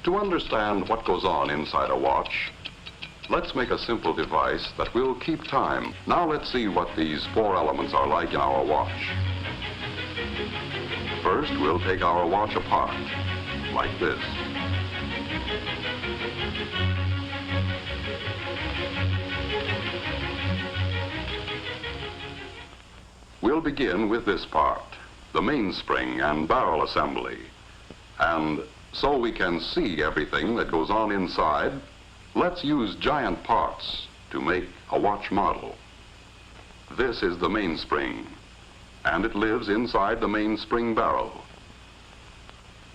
To understand what goes on inside a watch, let's make a simple device that will keep time. Now let's see what these four elements are like in our watch. First, we'll take our watch apart, like this. We'll begin with this part, the mainspring and barrel assembly. And so we can see everything that goes on inside, let's use giant parts to make a watch model. This is the mainspring, and it lives inside the mainspring barrel.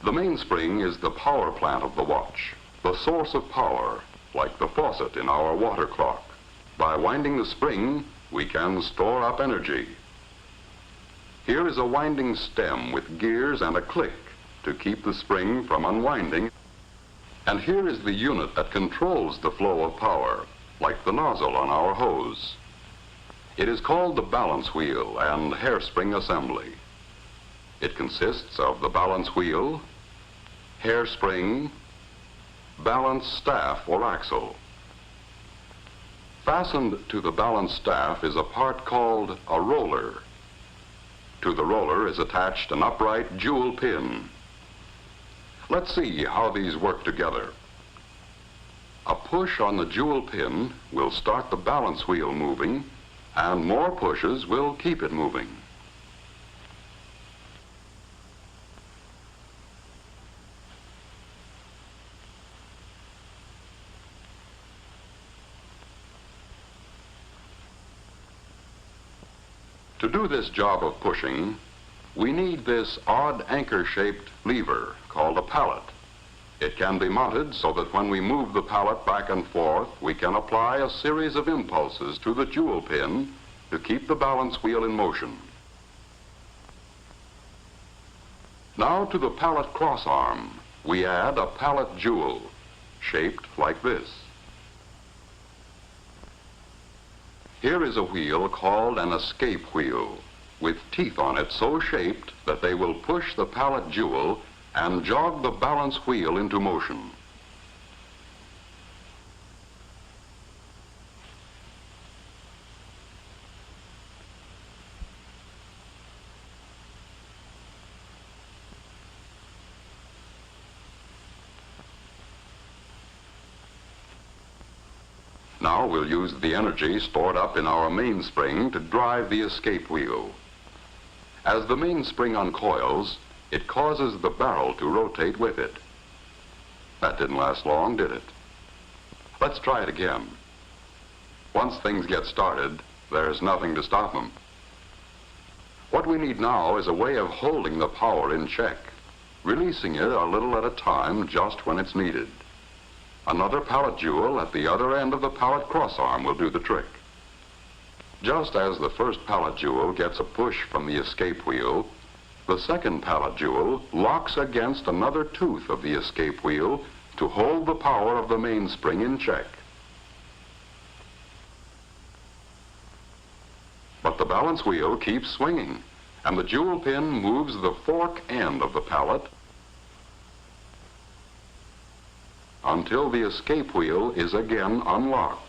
The mainspring is the power plant of the watch, the source of power, like the faucet in our water clock. By winding the spring, we can store up energy. Here is a winding stem with gears and a click to keep the spring from unwinding. And here is the unit that controls the flow of power, like the nozzle on our hose. It is called the balance wheel and hairspring assembly. It consists of the balance wheel, hairspring, balance staff or axle. Fastened to the balance staff is a part called a roller. To the roller is attached an upright jewel pin. Let's see how these work together. A push on the jewel pin will start the balance wheel moving, and more pushes will keep it moving. To do this job of pushing, we need this odd anchor-shaped lever called a pallet. It can be mounted so that when we move the pallet back and forth, we can apply a series of impulses to the jewel pin to keep the balance wheel in motion. Now to the pallet crossarm, we add a pallet jewel shaped like this. Here is a wheel called an escape wheel, with teeth on it so shaped that they will push the pallet jewel and jog the balance wheel into motion. Now we'll use the energy stored up in our mainspring to drive the escape wheel. As the mainspring uncoils, it causes the barrel to rotate with it. That didn't last long, did it? Let's try it again. Once things get started, there's nothing to stop them. What we need now is a way of holding the power in check, releasing it a little at a time just when it's needed. Another pallet jewel at the other end of the pallet crossarm will do the trick. Just as the first pallet jewel gets a push from the escape wheel, the second pallet jewel locks against another tooth of the escape wheel to hold the power of the mainspring in check. But the balance wheel keeps swinging, and the jewel pin moves the fork end of the pallet until the escape wheel is again unlocked.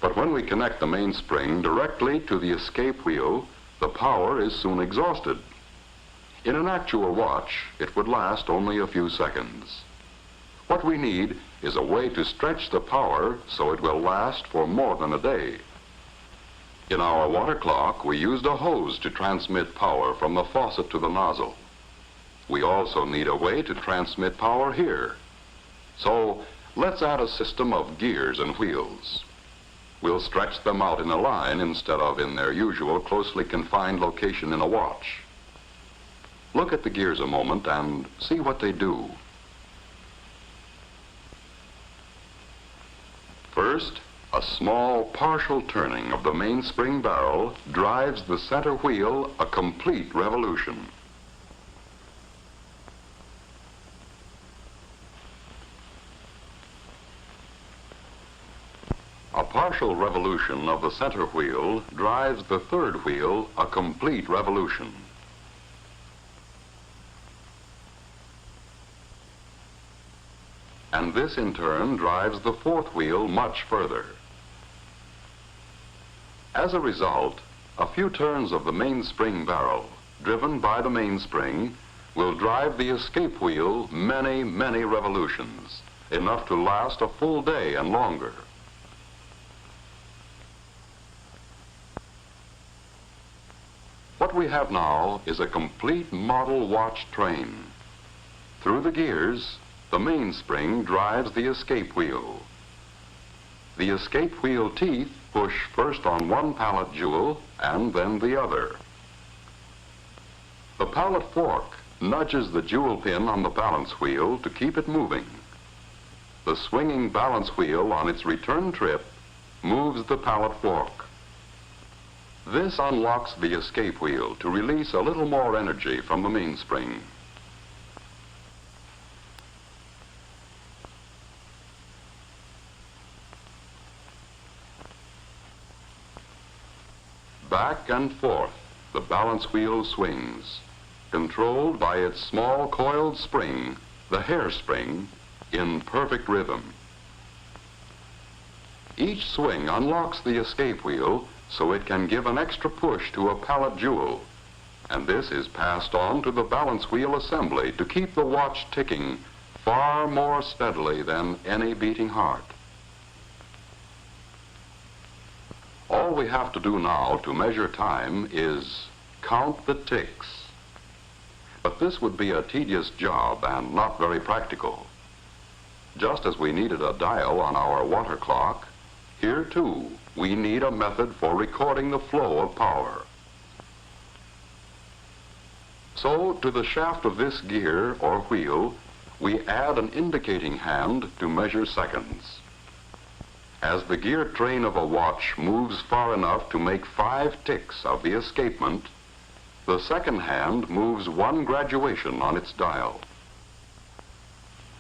But when we connect the mainspring directly to the escape wheel, the power is soon exhausted. In an actual watch, it would last only a few seconds. What we need is a way to stretch the power so it will last for more than a day. In our water clock, we used a hose to transmit power from the faucet to the nozzle. We also need a way to transmit power here. So let's add a system of gears and wheels. We'll stretch them out in a line instead of in their usual closely confined location in a watch. Look at the gears a moment and see what they do. First, a small partial turning of the mainspring barrel drives the center wheel a complete revolution. A partial revolution of the center wheel drives the third wheel a complete revolution. and this in turn drives the fourth wheel much further. As a result, a few turns of the mainspring barrel, driven by the mainspring, will drive the escape wheel many, many revolutions, enough to last a full day and longer. What we have now is a complete model watch train. Through the gears, the mainspring drives the escape wheel. The escape wheel teeth push first on one pallet jewel and then the other. The pallet fork nudges the jewel pin on the balance wheel to keep it moving. The swinging balance wheel on its return trip moves the pallet fork. This unlocks the escape wheel to release a little more energy from the mainspring. Back and forth, the balance wheel swings, controlled by its small coiled spring, the hairspring, in perfect rhythm. Each swing unlocks the escape wheel so it can give an extra push to a pallet jewel, and this is passed on to the balance wheel assembly to keep the watch ticking far more steadily than any beating heart. All we have to do now to measure time is count the ticks. But this would be a tedious job and not very practical. Just as we needed a dial on our water clock, here too we need a method for recording the flow of power. So to the shaft of this gear or wheel, we add an indicating hand to measure seconds. As the gear train of a watch moves far enough to make 5 ticks of the escapement, the second hand moves 1 graduation on its dial.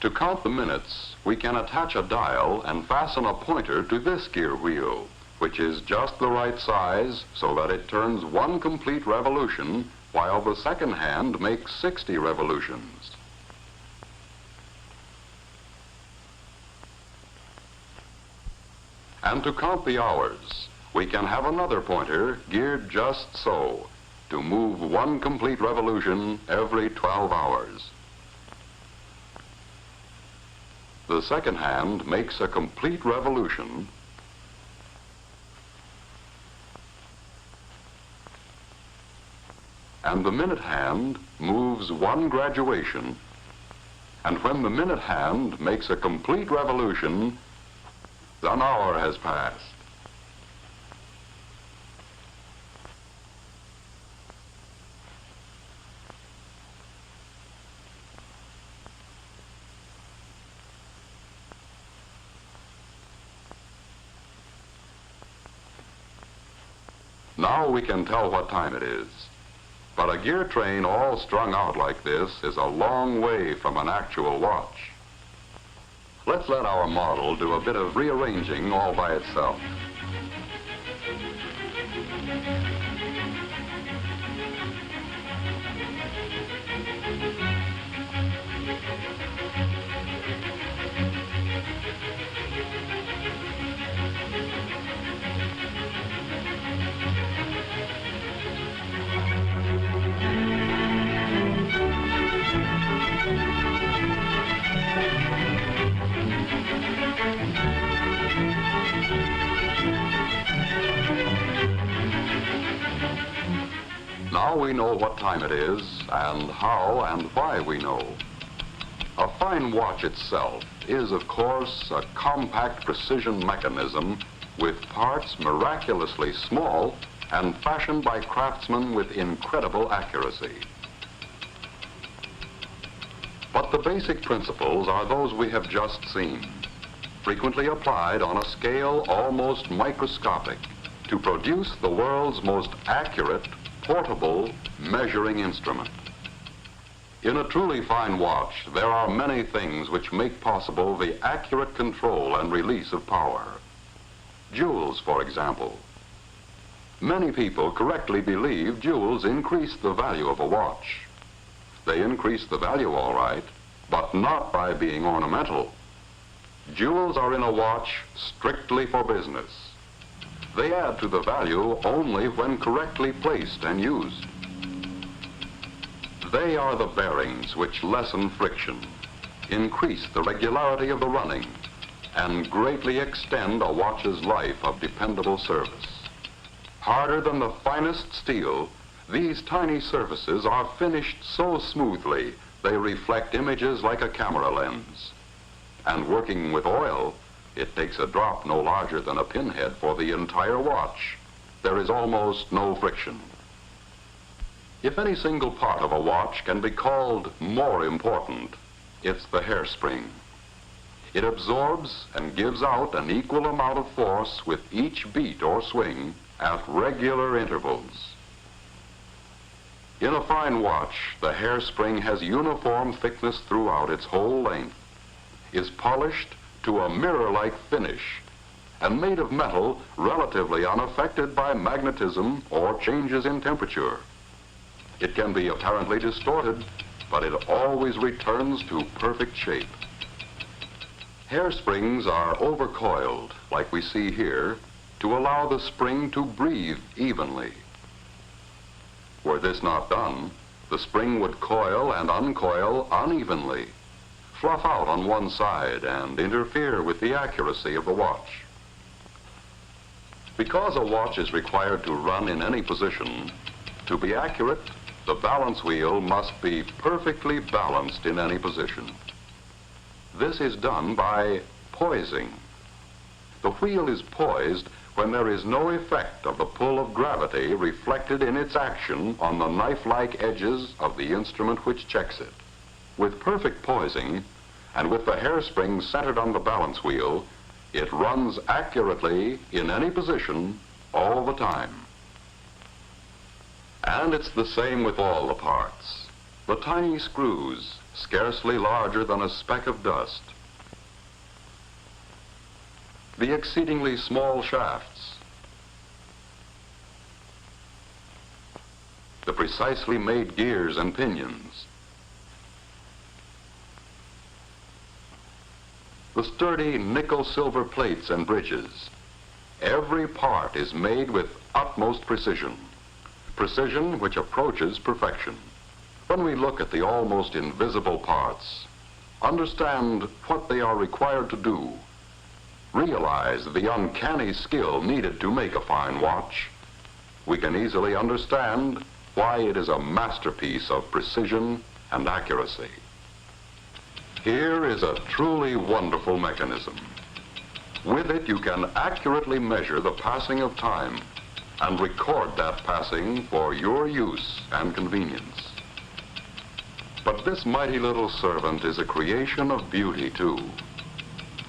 To count the minutes, we can attach a dial and fasten a pointer to this gear wheel, which is just the right size so that it turns 1 complete revolution while the second hand makes 60 revolutions. And to count the hours, we can have another pointer geared just so, to move 1 complete revolution every 12 hours. The second hand makes a complete revolution and the minute hand moves 1 graduation, and when the minute hand makes a complete revolution, an hour has passed. Now we can tell what time it is. But a gear train all strung out like this is a long way from an actual watch. Let's let our model do a bit of rearranging all by itself. Now we know what time it is and how and why we know. A fine watch itself is, of course, a compact precision mechanism with parts miraculously small and fashioned by craftsmen with incredible accuracy. But the basic principles are those we have just seen, frequently applied on a scale almost microscopic to produce the world's most accurate portable measuring instrument. In a truly fine watch, there are many things which make possible the accurate control and release of power. Jewels, for example. Many people correctly believe jewels increase the value of a watch. They increase the value all right, but not by being ornamental. Jewels are in a watch strictly for business. They add to the value only when correctly placed and used. They are the bearings which lessen friction, increase the regularity of the running, and greatly extend a watch's life of dependable service. Harder than the finest steel, these tiny surfaces are finished so smoothly they reflect images like a camera lens. And working with oil, it takes a drop no larger than a pinhead for the entire watch. There is almost no friction. If any single part of a watch can be called more important, it's the hairspring. It absorbs and gives out an equal amount of force with each beat or swing at regular intervals. In a fine watch, the hairspring has uniform thickness throughout its whole length, is polished to a mirror-like finish, and made of metal relatively unaffected by magnetism or changes in temperature. It can be apparently distorted, but it always returns to perfect shape. Hairsprings are overcoiled, like we see here, to allow the spring to breathe evenly. Were this not done, the spring would coil and uncoil unevenly, fluff out on one side, and interfere with the accuracy of the watch. Because a watch is required to run in any position, to be accurate, the balance wheel must be perfectly balanced in any position. This is done by poising. The wheel is poised when there is no effect of the pull of gravity reflected in its action on the knife-like edges of the instrument which checks it. With perfect poising, and with the hairspring centered on the balance wheel, it runs accurately in any position all the time. And it's the same with all the parts. The tiny screws, scarcely larger than a speck of dust. The exceedingly small shafts. The precisely made gears and pinions. The sturdy nickel-silver plates and bridges. Every part is made with utmost precision. Precision which approaches perfection. When we look at the almost invisible parts, understand what they are required to do, realize the uncanny skill needed to make a fine watch, we can easily understand why it is a masterpiece of precision and accuracy. Here is a truly wonderful mechanism. With it, you can accurately measure the passing of time and record that passing for your use and convenience. But this mighty little servant is a creation of beauty, too.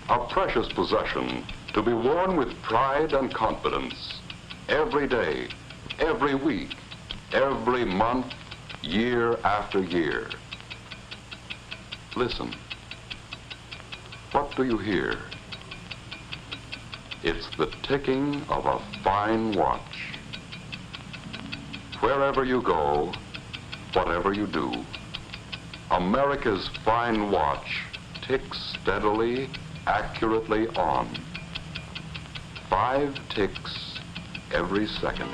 A precious possession to be worn with pride and confidence every day, every week, every month, year after year. Listen. What do you hear? It's the ticking of a fine watch. Wherever you go, whatever you do, America's fine watch ticks steadily, accurately on. 5 ticks every second.